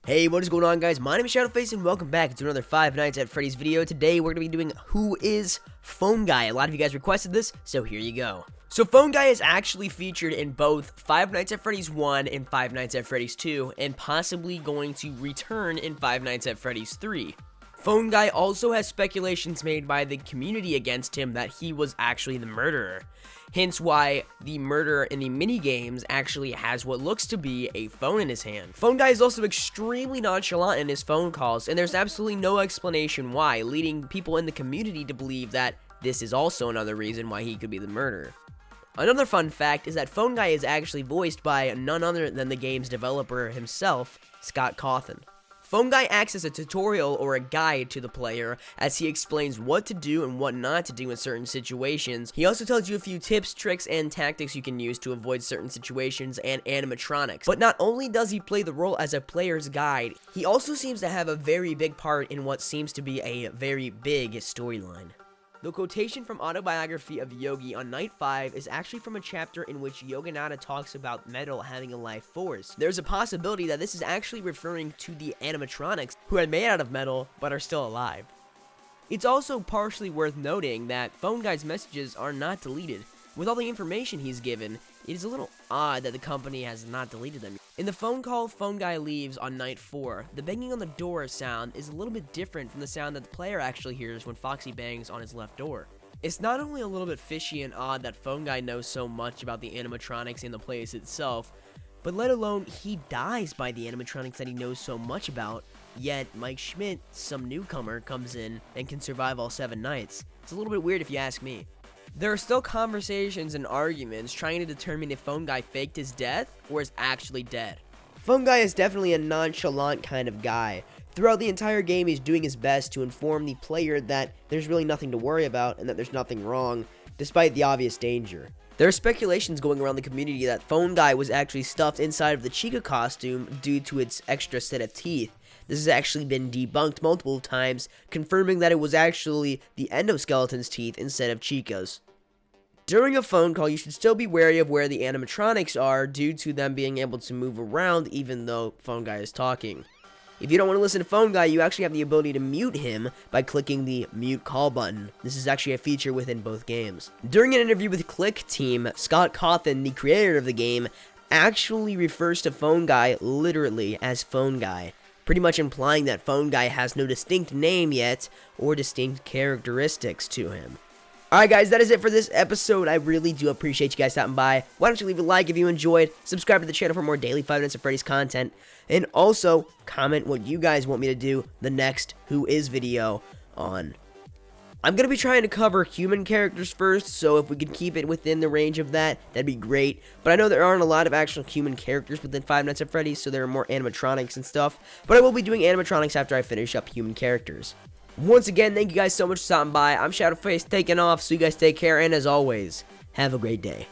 Hey, what is going on, guys? My name is Shadowface and welcome back to another Five Nights at Freddy's video. Today we're going to be doing Who is Phone Guy. A lot of you guys requested this, so here you go. So Phone Guy is actually featured in both Five Nights at Freddy's 1 and Five Nights at Freddy's 2, and possibly going to return in Five Nights at Freddy's 3. Phone Guy also has speculations made by the community against him that he was actually the murderer. Hence why the murderer in the minigames actually has what looks to be a phone in his hand. Phone Guy is also extremely nonchalant in his phone calls, and there's absolutely no explanation why, leading people in the community to believe that this is also another reason why he could be the murderer. Another fun fact is that Phone Guy is actually voiced by none other than the game's developer himself, Scott Cawthon. Phone Guy acts as a tutorial or a guide to the player as he explains what to do and what not to do in certain situations. He also tells you a few tips, tricks, and tactics you can use to avoid certain situations and animatronics. But not only does he play the role as a player's guide, he also seems to have a very big part in what seems to be a very big storyline. The quotation from Autobiography of Yogi on Night 5 is actually from a chapter in which Yogananda talks about metal having a life force. There's a possibility that this is actually referring to the animatronics who are made out of metal but are still alive. It's also partially worth noting that Phone Guy's messages are not deleted. With all the information he's given, it is a little odd that the company has not deleted them. In the phone call Phone Guy leaves on Night 4, the banging on the door sound is a little bit different from the sound that the player actually hears when Foxy bangs on his left door. It's not only a little bit fishy and odd that Phone Guy knows so much about the animatronics in the place itself, but let alone he dies by the animatronics that he knows so much about, yet Mike Schmidt, some newcomer, comes in and can survive all 7 nights. It's a little bit weird if you ask me. There are still conversations and arguments trying to determine if Phone Guy faked his death or is actually dead. Phone Guy is definitely a nonchalant kind of guy. Throughout the entire game, he's doing his best to inform the player that there's really nothing to worry about and that there's nothing wrong, despite the obvious danger. There are speculations going around the community that Phone Guy was actually stuffed inside of the Chica costume due to its extra set of teeth. This has actually been debunked multiple times, confirming that it was actually the endoskeleton's teeth instead of Chica's. During a phone call, you should still be wary of where the animatronics are due to them being able to move around even though Phone Guy is talking. If you don't want to listen to Phone Guy, you actually have the ability to mute him by clicking the mute call button. This is actually a feature within both games. During an interview with Click Team, Scott Cawthon, the creator of the game, actually refers to Phone Guy literally as Phone Guy, pretty much implying that Phone Guy has no distinct name yet or distinct characteristics to him. Alright guys, that is it for this episode. I really do appreciate you guys stopping by. Why don't you leave a like if you enjoyed, subscribe to the channel for more daily 5 Nights at Freddy's content, and also comment what you guys want me to do the next Who Is video on. I'm going to be trying to cover human characters first, so if we can keep it within the range of that, that'd be great. But I know there aren't a lot of actual human characters within Five Nights at Freddy's, so there are more animatronics and stuff. But I will be doing animatronics after I finish up human characters. Once again, thank you guys so much for stopping by. I'm Shadowface taking off, so you guys take care, and as always, have a great day.